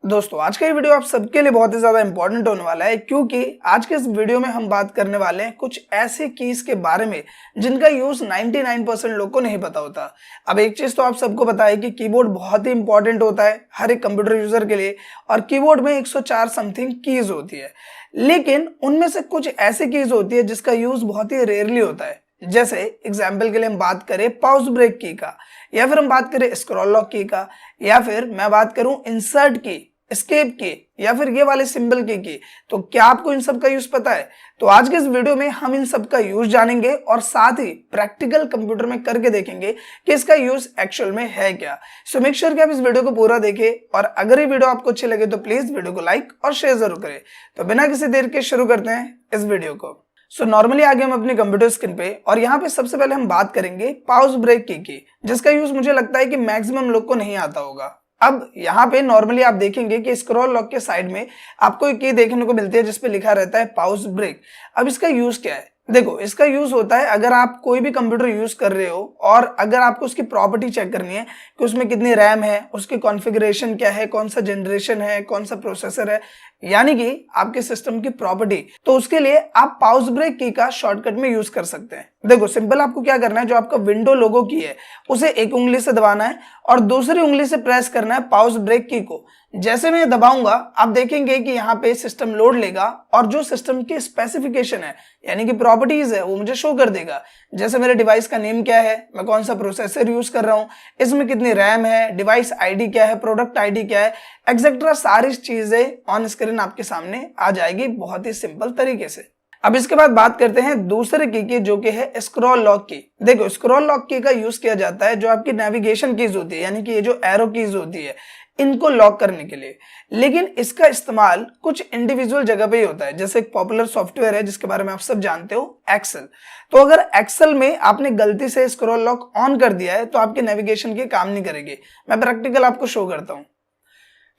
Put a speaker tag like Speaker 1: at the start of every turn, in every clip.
Speaker 1: दोस्तों आज का ये वीडियो आप सबके लिए बहुत ही ज्यादा इंपॉर्टेंट होने वाला है क्योंकि आज के इस वीडियो में हम बात करने वाले हैं कुछ ऐसे कीज के बारे में जिनका यूज 99% लोग को नहीं पता होता। अब एक चीज तो आप सबको पता है कि कीबोर्ड बहुत ही इंपॉर्टेंट होता है हर एक कंप्यूटर यूजर के लिए और कीबोर्ड में 104 समथिंग कीज होती है, लेकिन उनमें से कुछ ऐसी कीज होती है जिसका यूज बहुत ही रेयरली होता है। जैसे एग्जाम्पल के लिए हम बात करें पॉज ब्रेक की का, या फिर हम बात करें स्क्रॉल लॉक की का, या फिर मैं बात करूं इंसर्ट की, एस्केप की, या फिर ये वाले सिंबल की। तो क्या आपको इन सब का यूज पता है? तो आज के इस वीडियो में हम इन सब का यूज जानेंगे और साथ ही प्रैक्टिकल कंप्यूटर में करके देखेंगे कि इसका यूज एक्चुअल में है क्या। सो मेक श्योर कि आप इस वीडियो को पूरा देखें और अगर ये वीडियो आपको अच्छी लगे तो प्लीज वीडियो को लाइक और शेयर जरूर करें। तो बिना किसी देर के शुरू करते हैं इस वीडियो को। सो नॉर्मली आगे हम अपने कंप्यूटर स्क्रीन पे और यहाँ पे सबसे पहले हम बात करेंगे पॉज ब्रेक की, जिसका यूज मुझे लगता है कि मैक्सिमम लोग को नहीं आता होगा। अब यहाँ पे नॉर्मली आप देखेंगे कि स्क्रॉल लॉक के साइड में आपको एक की देखने को मिलती है जिसपे लिखा रहता है पॉज ब्रेक। अब इसका यूज क्या है? देखो, इसका यूज होता है अगर आप कोई भी कंप्यूटर यूज कर रहे हो और अगर आपको उसकी प्रॉपर्टी चेक करनी है कि उसमें कितनी रैम है, उसकी कॉन्फ़िगरेशन क्या है, कौन सा जनरेशन है, कौन सा प्रोसेसर है, यानी कि आपके सिस्टम की प्रॉपर्टी, तो उसके लिए आप पॉज ब्रेक की का शॉर्टकट में यूज कर सकते हैं। देखो सिंपल आपको क्या करना है, जो आपका विंडो लोगो की है उसे एक उंगली से दबाना है और दूसरी उंगली से प्रेस करना है पॉज ब्रेक की को। जैसे मैं दबाऊंगा आप देखेंगे कि यहाँ पे सिस्टम लोड लेगा और जो सिस्टम की स्पेसिफिकेशन है यानी कि प्रॉपर्टीज है वो मुझे शो कर देगा। जैसे मेरे डिवाइस का नेम क्या है, मैं कौन सा प्रोसेसर यूज कर रहा हूँ, इसमें कितनी रैम है, डिवाइस आईडी क्या है, प्रोडक्ट आईडी क्या है, एक्सेट्रा सारी चीजें ऑन स्क्रीन आपके सामने आ जाएगी बहुत ही सिंपल तरीके से। अब इसके बाद बात करते हैं दूसरे की जो कि है स्क्रॉल लॉक की। देखो स्क्रॉल लॉक की का यूज किया जाता है जो आपकी नेविगेशन कीज होती है, यानी कि ये जो एरो कीज होती है इनको लॉक करने के लिए, लेकिन इसका इस्तेमाल कुछ इंडिविजुअल जगह पे ही होता है। जैसे एक पॉपुलर सॉफ्टवेयर है जिसके बारे में आप सब जानते हो, एक्सेल। तो अगर एक्सेल में आपने गलती से स्क्रॉल लॉक ऑन कर दिया है तो आपके नेविगेशन के काम नहीं करेगी। मैं प्रैक्टिकल आपको शो करता हूँ।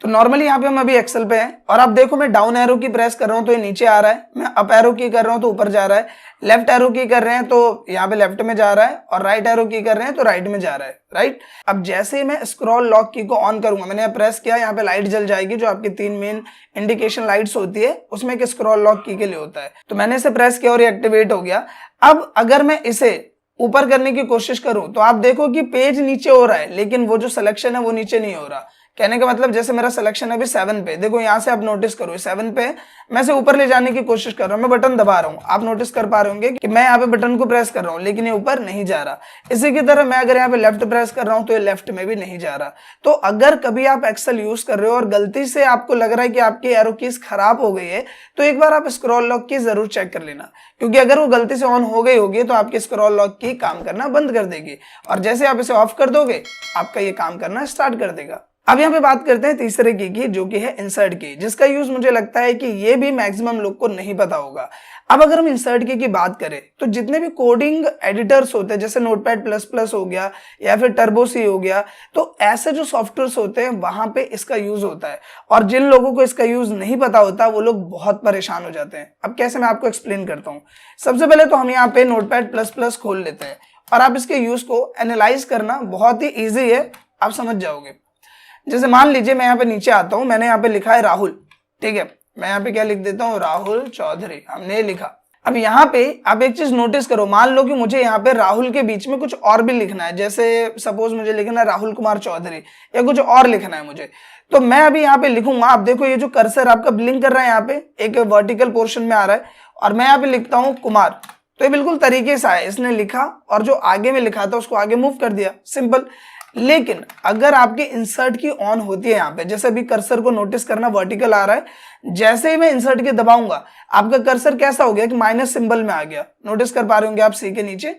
Speaker 1: तो नॉर्मली यहाँ पे हम अभी एक्सेल पे हैं और आप देखो मैं डाउन एरो की प्रेस कर रहा हूँ तो ये नीचे आ रहा है, मैं अप एरो की कर रहा हूँ तो ऊपर जा रहा है, लेफ्ट एरो की कर रहे हैं तो यहाँ पे लेफ्ट में जा रहा है और राइट एरो की कर रहे हैं तो राइट में जा रहा है, राइट। अब जैसे ही मैं स्क्रॉल लॉक की को ऑन करूंगा, मैंने यहाँ प्रेस किया, यहाँ पे लाइट जल जाएगी जो आपकी 3 मेन इंडिकेशन लाइट्स होती है, उसमें एक स्क्रॉल लॉक की के लिए होता है। तो मैंने इसे प्रेस किया और ये एक्टिवेट हो गया। अब अगर मैं इसे ऊपर करने की कोशिश करूं तो आप देखो कि पेज नीचे हो रहा है लेकिन वो जो सिलेक्शन है वो नीचे नहीं हो रहा। कहने का मतलब जैसे मेरा सिलेक्शन है अभी 7 पे, देखो यहाँ से आप नोटिस करो 7 पे मैं इसे ऊपर ले जाने की कोशिश कर रहा हूँ, मैं बटन दबा रहा हूँ, आप नोटिस कर पा रहे होंगे कि मैं यहाँ पे बटन को प्रेस कर रहा हूँ लेकिन ये ऊपर नहीं जा रहा। इसी की तरह मैं अगर यहाँ पे लेफ्ट प्रेस कर रहा हूँ तो ये लेफ्ट में भी नहीं जा रहा। तो अगर कभी आप एक्सेल यूज कर रहे हो और गलती से आपको लग रहा है कि आपकी एरो कीज खराब हो गई है तो एक बार आप स्क्रॉल लॉक की जरूर चेक कर लेना, क्योंकि अगर वो गलती से ऑन हो गई होगी तो आपकी स्क्रॉल लॉक की काम करना बंद कर देगी और जैसे आप इसे ऑफ कर दोगे आपका ये काम करना स्टार्ट कर देगा। अब यहाँ पे बात करते हैं तीसरे की जो कि है इंसर्ट की, जिसका यूज मुझे लगता है कि ये भी मैक्सिमम लोग को नहीं पता होगा। अब अगर हम इंसर्ट की बात करें तो जितने भी कोडिंग एडिटर्स होते हैं जैसे नोटपैड प्लस प्लस हो गया या फिर टर्बो सी हो गया, तो ऐसे जो सॉफ्टवेयर्स होते हैं वहां पे इसका यूज होता है और जिन लोगों को इसका यूज नहीं पता होता वो लोग बहुत परेशान हो जाते हैं। अब कैसे, मैं आपको एक्सप्लेन करता हूँ। सबसे पहले तो हम यहाँ पे नोटपैड प्लस प्लस खोल लेते हैं और आप इसके यूज को एनालाइज करना बहुत ही ईजी है, आप समझ जाओगे। जैसे मान लीजिए मैं यहाँ पे नीचे आता हूँ, मैंने यहाँ पे लिखा है राहुल, ठीक है, मैं यहाँ पे क्या लिख देता हूँ, राहुल चौधरी, हमने लिखा। अब यहाँ पे आप एक चीज नोटिस करो, मान लो कि मुझे यहाँ पे राहुल के बीच में कुछ और भी लिखना है, जैसे सपोज मुझे लिखना है राहुल कुमार चौधरी या कुछ और लिखना है मुझे, तो मैं अभी यहाँ पे लिखूंगा। आप देखो ये जो कर्सर आपका ब्लिंक कर रहा है यहाँ पे एक वर्टिकल पोर्शन में आ रहा है और मैं यहाँ पे लिखता हूँ कुमार, तो ये बिल्कुल तरीके से आया, इसने लिखा और जो आगे में लिखा था उसको आगे मूव कर दिया, सिंपल। लेकिन अगर आपकी इंसर्ट की ऑन होती है यहाँ पे, जैसे अभी कर्सर को नोटिस करना वर्टिकल आ रहा है, जैसे ही मैं इंसर्ट की दबाऊंगा आपका कर्सर कैसा हो गया कि माइनस सिंबल में आ गया, नोटिस कर पा रहे होंगे आप सी के नीचे।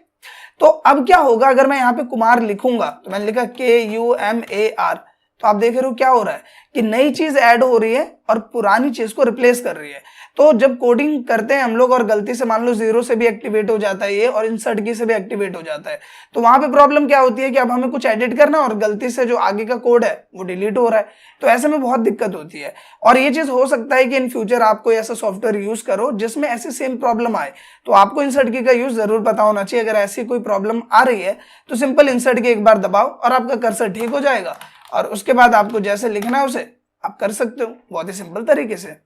Speaker 1: तो अब क्या होगा अगर मैं यहाँ पे कुमार लिखूंगा, तो मैंने लिखा KUMAR, तो आप देख रहे हो क्या हो रहा है कि नई चीज ऐड हो रही है और पुरानी चीज को रिप्लेस कर रही है। तो जब कोडिंग करते हैं हम लोग और गलती से मान लो 0 से भी एक्टिवेट हो जाता है ये और इंसर्ट की से भी एक्टिवेट हो जाता है, तो वहां पे प्रॉब्लम क्या होती है कि अब हमें कुछ एडिट करना और गलती से जो आगे का कोड है वो डिलीट हो रहा है, तो ऐसे में बहुत दिक्कत होती है। और ये चीज हो सकता है कि इन फ्यूचर आपको ऐसा सॉफ्टवेयर यूज करो जिसमें ऐसी सेम प्रॉब्लम आए, तो आपको इंसर्ट की का यूज जरूर पता होना चाहिए। अगर ऐसी कोई प्रॉब्लम आ रही है तो सिंपल इंसर्ट की एक बार दबाओ और आपका कर्सर ठीक हो जाएगा और उसके बाद आपको जैसे लिखना है उसे आप कर सकते हो बहुत ही सिंपल तरीके से।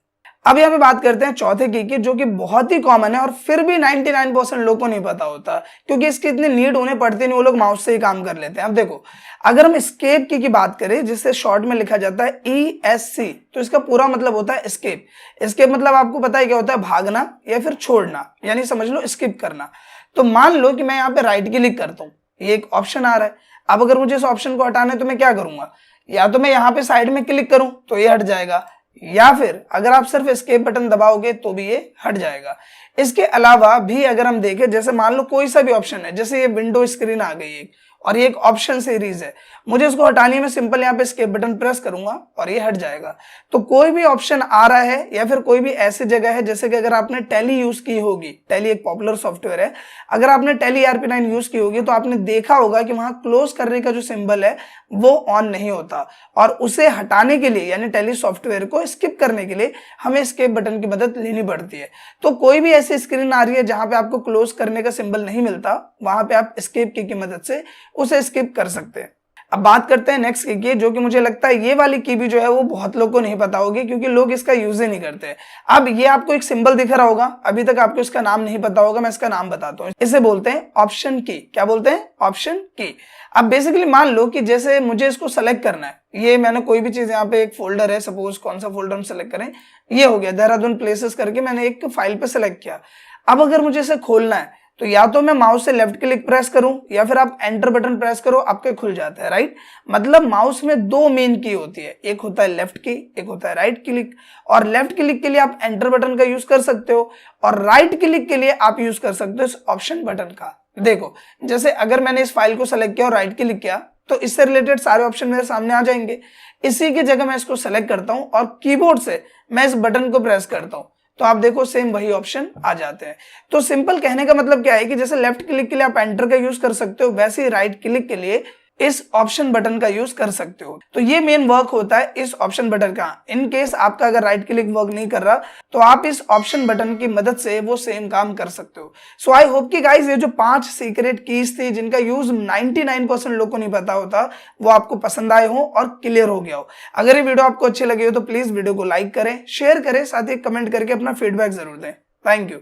Speaker 1: अब यहाँ पे बात करते हैं चौथे की जो कि बहुत ही कॉमन है और फिर भी 99% लोगों को नहीं पता होता, क्योंकि इसकी इतनी नीड उन्हें पड़ती नहीं, वो लोग माउस से ही काम कर लेते हैं। अब देखो, अगर हम एस्केप की बात करें, जिससे शॉर्ट में लिखा जाता है ESC, तो इसका पूरा मतलब होता है एस्केप। एस्केप मतलब आपको पता है क्या होता है, भागना या फिर छोड़ना, यानी समझ लो स्किप करना। तो मान लो कि मैं यहाँ पे राइट क्लिक करता हूँ, ये एक ऑप्शन आ रहा है। अब अगर मुझे इस ऑप्शन को हटाना है तो मैं क्या करूंगा, या तो मैं यहाँ पे साइड में क्लिक करूं तो ये हट जाएगा, या फिर अगर आप सिर्फ एस्केप बटन दबाओगे तो भी ये हट जाएगा। इसके अलावा भी अगर हम देखें, जैसे मान लो कोई सा भी ऑप्शन है, जैसे ये विंडो स्क्रीन आ गई है और ये एक ऑप्शन सीरीज है, मुझे इसको हटाने में सिंपल यहाँ पे एस्केप बटन प्रेस करूंगा और ये हट जाएगा। तो कोई भी ऑप्शन आ रहा है या फिर कोई भी ऐसी जगह है, जैसे कि अगर आपने टैली यूज की होगी, टैली एक पॉपुलर सॉफ्टवेयर है, अगर आपने टैली ERP9 यूज की होगी तो आपने देखा होगा कि वहां क्लोज करने का जो सिंबल है वो ऑन नहीं होता, और उसे हटाने के लिए यानी टैली सॉफ्टवेयर को स्किप करने के लिए हमें एस्केप बटन की मदद लेनी पड़ती है। तो कोई भी ऐसी स्क्रीन आ रही है जहां पे आपको क्लोज करने का सिंबल नहीं मिलता, वहां पे आप एस्केप की मदद से उसे स्किप कर सकते हैं। अब बात करते हैं नेक्स्ट की, जो कि मुझे लगता है ये वाली की भी जो है वो बहुत लोगों को नहीं पता होगी, क्योंकि लोग इसका यूज ही नहीं करते। अब ये आपको एक सिंबल दिख रहा होगा, अभी तक आपको इसका नाम नहीं पता होगा, मैं इसका नाम बताता हूँ। इसे बोलते हैं ऑप्शन की। क्या बोलते हैं? ऑप्शन की। अब बेसिकली मान लो कि जैसे मुझे इसको सेलेक्ट करना है, ये मैंने कोई भी चीज, यहाँ पे एक फोल्डर है, सपोज कौन सा फोल्डर हम सेलेक्ट करें, ये हो गया देहरादून प्लेसेस करके मैंने एक फाइल पे सेलेक्ट किया। अब अगर मुझे इसे खोलना है तो या तो मैं माउस से लेफ्ट क्लिक प्रेस करूं या फिर आप एंटर बटन प्रेस करो, आपके खुल जाता है, राइट। मतलब माउस में दो मेन की होती है, एक होता है लेफ्ट की, एक होता है राइट क्लिक। और लेफ्ट क्लिक के लिए आप एंटर बटन का यूज कर सकते हो और राइट क्लिक के लिए आप यूज कर सकते हो इस ऑप्शन बटन का। देखो, जैसे अगर मैंने इस फाइल को सेलेक्ट किया और राइट क्लिक किया तो इससे रिलेटेड सारे ऑप्शन मेरे सामने आ जाएंगे। इसी की जगह मैं इसको सेलेक्ट करता हूं और कीबोर्ड से मैं इस बटन को प्रेस करता हूं, तो आप देखो सेम वही ऑप्शन आ जाते हैं। तो सिंपल कहने का मतलब क्या है कि जैसे लेफ्ट क्लिक के लिए आप एंटर का यूज कर सकते हो, वैसे ही राइट क्लिक के लिए इस ऑप्शन बटन का यूज कर सकते हो। तो ये मेन वर्क होता है इस ऑप्शन बटन का। इन केस आपका अगर राइट क्लिक वर्क नहीं कर रहा तो आप इस ऑप्शन बटन की मदद से वो सेम काम कर सकते हो। सो आई होप कि गाइस ये जो 5 सीक्रेट कीज थी जिनका यूज 99% लोगों को नहीं पता होता, वो आपको पसंद आए हो और क्लियर हो गया हो। अगर ये वीडियो आपको अच्छी लगी हो तो प्लीज वीडियो को लाइक करें, शेयर करें, साथ ही कमेंट करके अपना फीडबैक जरूर दें। Thank you.